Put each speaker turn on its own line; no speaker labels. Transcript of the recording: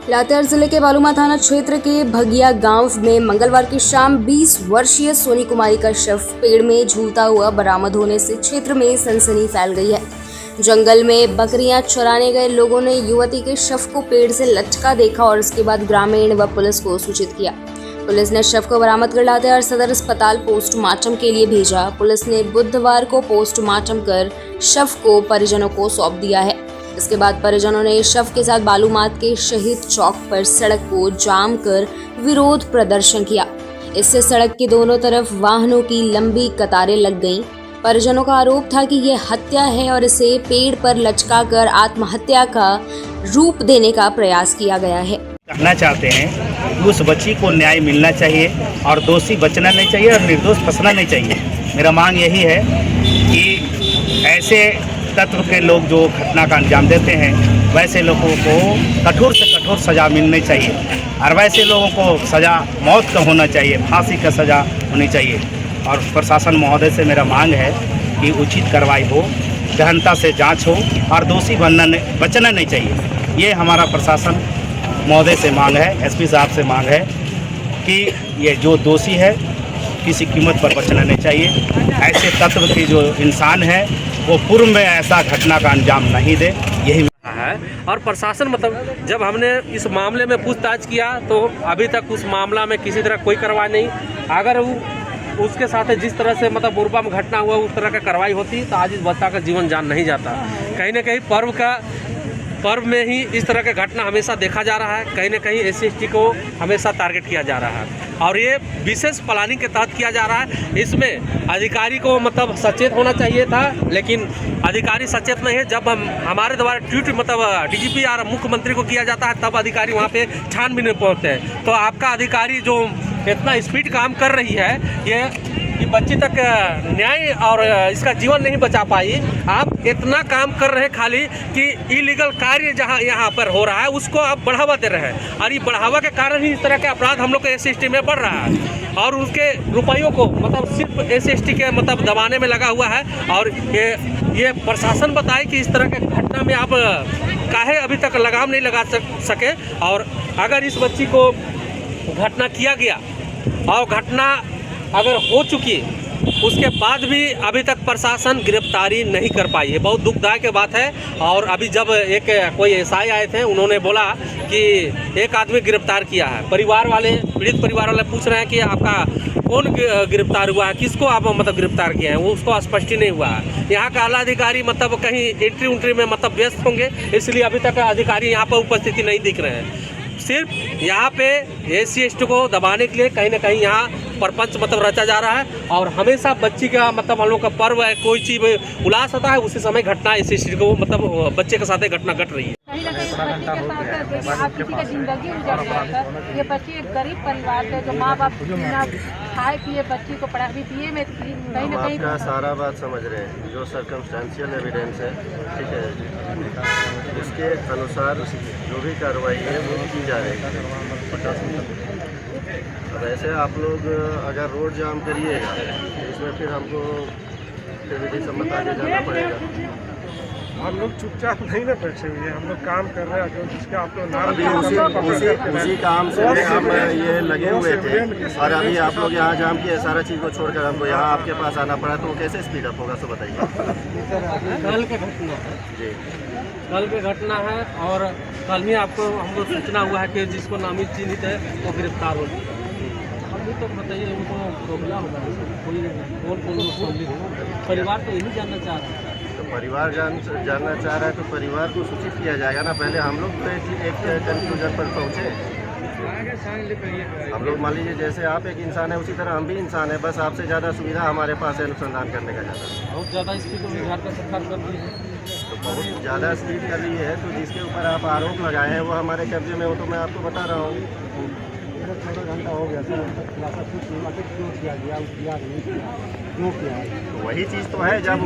लातेहार जिले के बालूमा थाना क्षेत्र के भगिया गांव में मंगलवार की शाम 20 वर्षीय सोनी कुमारी का शव पेड़ में झूलता हुआ बरामद होने से क्षेत्र में सनसनी फैल गई है। जंगल में बकरियां चराने गए लोगों ने युवती के शव को पेड़ से लटका देखा और इसके बाद ग्रामीण व पुलिस को सूचित किया। पुलिस ने शव को बरामद कर लातेहार सदर अस्पताल पोस्टमार्टम के लिए भेजा। पुलिस ने बुधवार को पोस्टमार्टम कर शव को परिजनों को सौंप दिया है। इसके बाद परिजनों ने शव के साथ बालूमाथ के शहीद चौक पर सड़क को जाम कर विरोध प्रदर्शन किया। इससे सड़क के दोनों तरफ वाहनों की लंबी कतारें लग गईं। परिजनों का आरोप था कि यह हत्या है और इसे पेड़ पर लटकाकर आत्महत्या का रूप देने का प्रयास किया गया है।
कहना चाहते हैं उस बच्ची को न्याय मिलना चाहिए और दोषी बचना नहीं चाहिए और निर्दोष फंसना नहीं चाहिए। मेरा मांग यही है कि ऐसे तत्व के लोग जो घटना का अंजाम देते हैं वैसे लोगों को कठोर से कठोर सज़ा मिलनी चाहिए और वैसे लोगों को सज़ा मौत का होना चाहिए, फांसी का सज़ा होनी चाहिए। और प्रशासन महोदय से मेरा मांग है कि उचित कार्रवाई हो, गहनता से जांच हो और दोषी बचना नहीं चाहिए। ये हमारा प्रशासन महोदय से मांग है, एसपी साहब से मांग है कि ये जो दोषी है किसी कीमत पर बचना नहीं चाहिए। ऐसे तत्व के जो इंसान है वो पूर्व में ऐसा घटना का अंजाम नहीं दे, यही
है। और प्रशासन मतलब जब हमने इस मामले में पूछताछ किया तो अभी तक उस मामला में किसी तरह कोई कार्रवाई नहीं। अगर उसके साथ जिस तरह से मतलब पूर्वा में घटना हुआ उस तरह का कार्रवाई होती तो आज इस बच्चा का जीवन जान नहीं जाता। कहीं ना कहीं पर्व में ही इस तरह का घटना हमेशा देखा जा रहा है। कहीं ना कहीं SC/ST को हमेशा टारगेट किया जा रहा है और ये विशेष प्लानिंग के तहत किया जा रहा है। इसमें अधिकारी को मतलब सचेत होना चाहिए था, लेकिन अधिकारी सचेत नहीं है। जब हमारे द्वारा ट्वीट मतलब DGP और मुख्यमंत्री को किया जाता है तब अधिकारी वहाँ पे छानबीन में पहुँचते हैं। तो आपका अधिकारी जो इतना स्पीड काम कर रही है ये बच्ची तक न्याय और इसका जीवन नहीं बचा पाई। आप इतना काम कर रहे हैं खाली कि इलीगल कार्य जहां यहाँ पर हो रहा है उसको आप बढ़ावा दे रहे हैं और ये बढ़ावा के कारण ही इस तरह के अपराध हम लोग के SC/ST में बढ़ रहा है और उसके रुपयों को मतलब सिर्फ SC/ST के मतलब दबाने में लगा हुआ है। और ये प्रशासन बताए कि इस तरह के घटना में आप काहे अभी तक लगाम नहीं लगा सके। और अगर इस बच्ची को घटना किया गया और घटना अगर हो चुकी उसके बाद भी अभी तक प्रशासन गिरफ्तारी नहीं कर पाई है, बहुत दुखदायक बात है। और अभी जब कोई SI आए थे उन्होंने बोला कि एक आदमी गिरफ्तार किया है। परिवार वाले पीड़ित परिवार वाले पूछ रहे हैं कि आपका कौन गिरफ्तार हुआ है, किसको आप मतलब गिरफ्तार किए हैं, वो उसको स्पष्ट ही नहीं हुआ है। यहाँ का आला अधिकारी मतलब कहीं एंट्री उंट्री में मतलब व्यस्त होंगे, इसलिए अभी तक अधिकारी यहाँ पर उपस्थिति नहीं दिख रहे हैं। सिर्फ यहाँ पे SC/ST को दबाने के लिए कहीं ना कहीं यहाँ प्रपंच मतलब रचा जा रहा है। और हमेशा बच्ची का मतलब हम लोग का पर्व है, कोई चीज़ उल्लास होता है उसी समय घटना SC/ST को मतलब बच्चे के साथ घटना घट रही है।
कहीं ना कहीं बच्ची के साथ आप किसी का जिंदगी गुजर गया था। ये बच्ची एक गरीब परिवार से जो माँ बाप बिना खाए पिए बच्ची को पढ़ा BA में थी। कहीं ना कहीं
आपका सारा बात समझ रहे हैं, जो सर्कमस्टेंशियल एविडेंस है, ठीक है, इसके अनुसार जो भी कार्रवाई है वो की जा रही है। वैसे आप लोग अगर रोड जाम करिएगा इसमें फिर हमको विधि सम्मत आगे जाना पड़ेगा।
हम लोग चुपचाप नहीं ना बैठे हुए हैं, हम लोग काम कर रहे हैं। जिसके आप लोग नाम
उसी काम से हम ये लगे हुए थे और अभी आप लोग यहाँ जाम किए, सारा चीज़ को छोड़कर हमको यहाँ आपके पास आना पड़ा, तो कैसे स्पीड अप होगा, तो बताइए।
कल के घटना है
जी,
कल की घटना है और कल ही आपको हमको सूचना हुआ है कि जिसको नामित चिन्हित है वो गिरफ्तार हो गया। अभी तो बताइए उनको प्रॉब्लम होगा, कोई परिवार तो यही जानना चाह रहा है।
तो परिवार जानना चाह रहा है तो परिवार को सूचित किया जाएगा ना। पहले हम लोग तो एक कंक्लूजन पर पहुँचे। हम लोग मान लीजिए जैसे आप एक इंसान है उसी तरह हम भी इंसान है, बस आपसे ज़्यादा सुविधा हमारे पास है अनुसंधान करने का ज़्यादा।
बहुत ज़्यादा स्पीड में बिहार का सरकार कर दी है,
तो बहुत ज़्यादा स्पीड कर ली है। तो जिसके ऊपर आप आरोप लगाए हैं वो हमारे कब्जे में हो, तो मैं आपको बता रहा हूँ।
14 घंटा हो गया सर, क्यों किया गया, क्यों किया,
तो वही चीज़ तो है जब